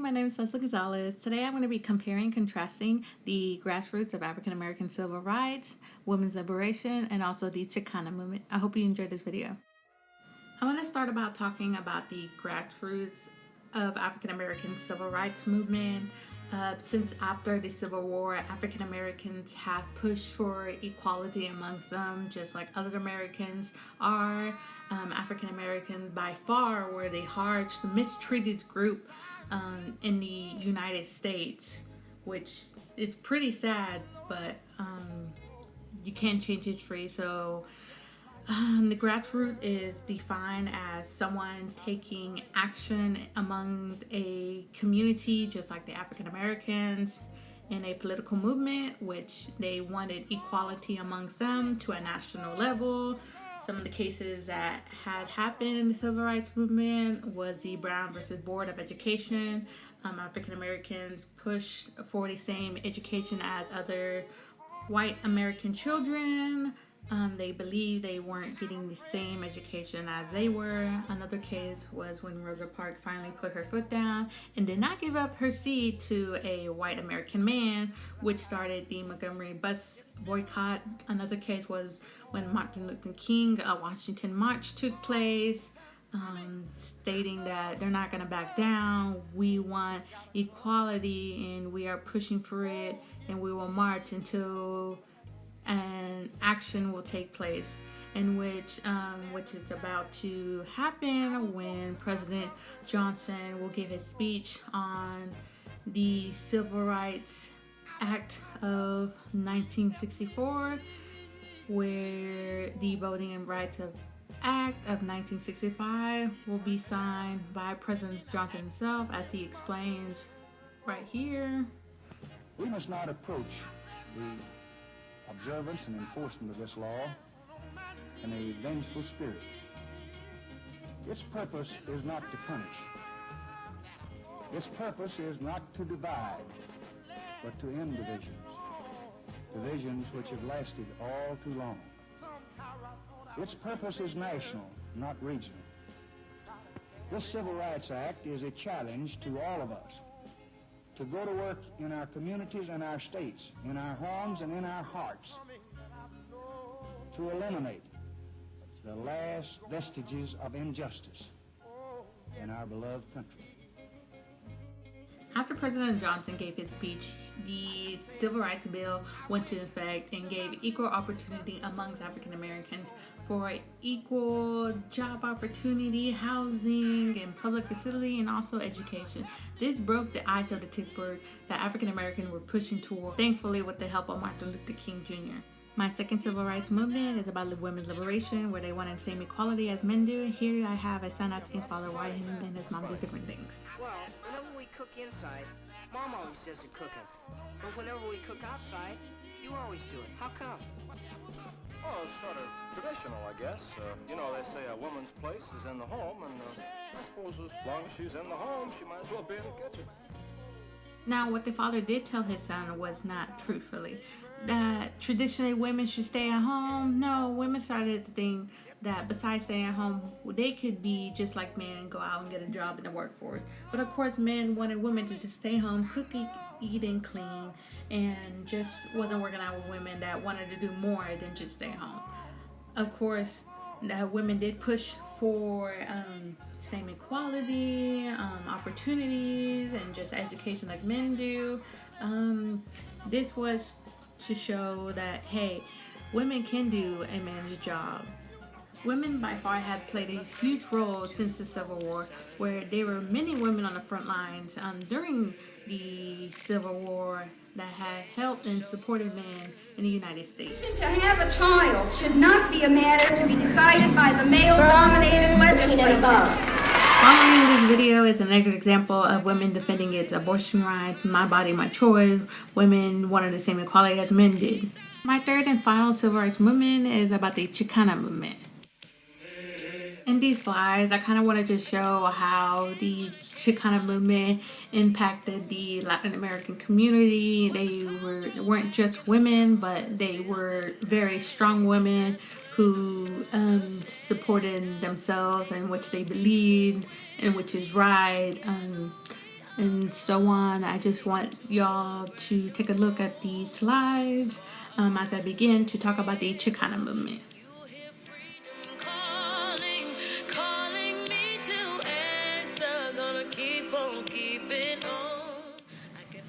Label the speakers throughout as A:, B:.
A: my name is Leslie Gonzalez. Today I'm going to be comparing and contrasting the grassroots of African American civil rights, women's liberation, and also the Chicana movement. I hope you enjoyed this video. I want to start about talking about the grassroots of African American civil rights movement. Since after the Civil War, African Americans have pushed for equality amongst them, just like other Americans are. African Americans by far were the harsh, mistreated group in the United States, which is pretty sad, but you can't change history. So the grassroots is defined as someone taking action among a community, just like the African Americans, in a political movement, which they wanted equality amongst them to a national level. Some of the cases that had happened in the civil rights movement was the Brown versus Board of Education. African Americans pushed for the same education as other white American children. They believed they weren't getting the same education as they were. Another case was when Rosa Parks finally put her foot down and did not give up her seat to a white American man, which started the Montgomery bus boycott. Another case was when Martin Luther King Washington March took place, stating that they're not going to back down. We want equality and we are pushing for it, and we will march until an action will take place, in which is about to happen when President Johnson will give his speech on the Civil Rights Act of 1964, where the Voting and Rights Act of 1965 will be signed by President Johnson himself, as he explains right here.
B: We must not approach the observance and enforcement of this law in a vengeful spirit. Its purpose is not to punish. Its purpose is not to divide, but to end divisions. Divisions which have lasted all too long. Its purpose is national, not regional. This Civil Rights Act is a challenge to all of us to go to work in our communities and our states, in our homes and in our hearts, to eliminate the last vestiges of injustice in our beloved country.
A: After President Johnson gave his speech, the Civil Rights Bill went into effect and gave equal opportunity amongst African Americans for equal job opportunity, housing, and public facility, and also education. This broke the ice of the tickboard that African Americans were pushing toward, thankfully with the help of Martin Luther King Jr. My second civil rights movement is about women's liberation, where they wanted the same equality as men do. Here I have a son asking his father why him and his mom do different things.
C: Well, whenever we cook inside, Mom always does the cooking. But whenever we cook outside, you always do it. How come?
D: Oh, it's sort of traditional, I guess. You know, they say a woman's place is in the home, and I suppose as long as she's in the home, she might as well be in the kitchen.
A: Now, what the father did tell his son was not truthfully. That traditionally women should stay at home. No, women started to think that besides staying at home, they could be just like men and go out and get a job in the workforce. But of course, men wanted women to just stay home, cook, eat, and clean, and just wasn't working out with women that wanted to do more than just stay home. Of course, women did push for same equality, opportunities, and just education like men do. This was to show that, hey, women can do a man's job. Women by far have played a huge role since the Civil War, where there were many women on the front lines during the Civil War that had helped and supported men in the United States.
E: To have a child should not be a matter to be decided by the male-dominated legislatures.
A: Following this video is another example of women defending its abortion rights, my body, my choice. Women wanted the same equality as men did. My third and final civil rights movement is about the Chicana movement. In these slides, I kind of wanted to show how the Chicana movement impacted the Latin American community. They weren't just women, but they were very strong women who supported themselves and which they believed and which is right. and so on. I just want y'all to take a look at these slides as I begin to talk about the Chicana movement.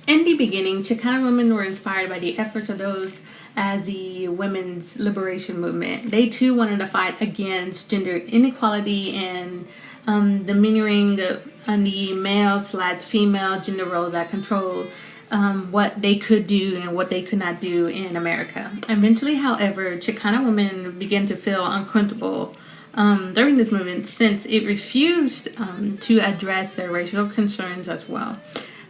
A: In the beginning, Chicana women were inspired by the efforts of those as the women's liberation movement. They too wanted to fight against gender inequality and the mirroring on the male/female gender roles that control what they could do and what they could not do in America. Eventually, however, Chicana women began to feel uncomfortable during this movement since it refused to address their racial concerns as well.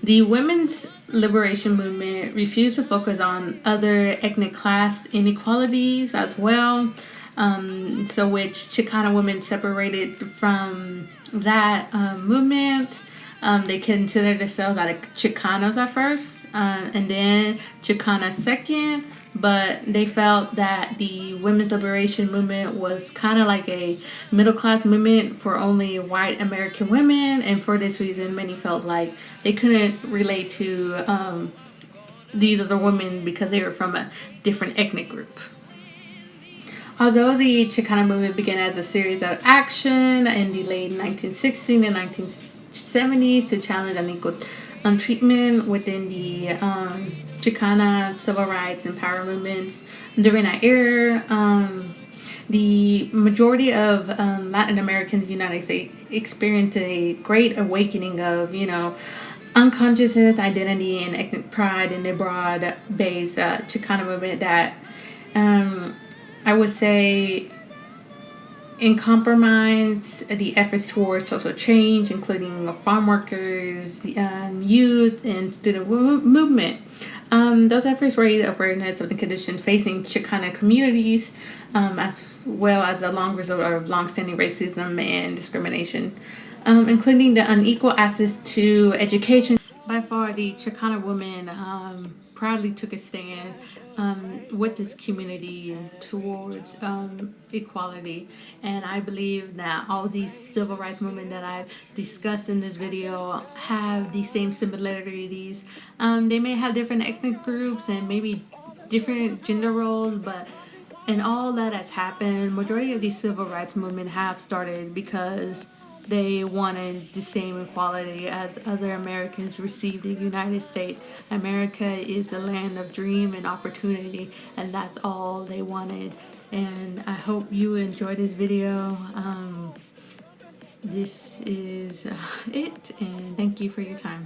A: The women's liberation movement refused to focus on other ethnic class inequalities as well, so which Chicana women separated from that movement. They considered themselves like Chicanos at first, and then Chicana second, but they felt that the women's liberation movement was kind of like a middle class movement for only white American women, and for this reason, many felt like they couldn't relate to these other women because they were from a different ethnic group. Although the Chicana movement began as a series of action in the late 1960s and 1970s to challenge unequal treatment within the Chicana civil rights and power movements during that era, the majority of Latin Americans in the United States experienced a great awakening of, unconsciousness, identity, and ethnic pride in the broad-based Chicana movement that I would say compromise the efforts towards social change, including farm workers, youth, and student movement. Those efforts raised awareness of the conditions facing Chicana communities, as well as a long result of longstanding racism and discrimination, including the unequal access to education. By far, the Chicana women proudly took a stand with this community towards equality. And I believe that all these civil rights movements that I've discussed in this video have the same similarities. They may have different ethnic groups and maybe different gender roles, but in all that has happened, majority of these civil rights movements have started because they wanted the same equality as other Americans received in the United States. America is a land of dream and opportunity, and that's all they wanted. And I hope you enjoyed this video. This is it, and thank you for your time.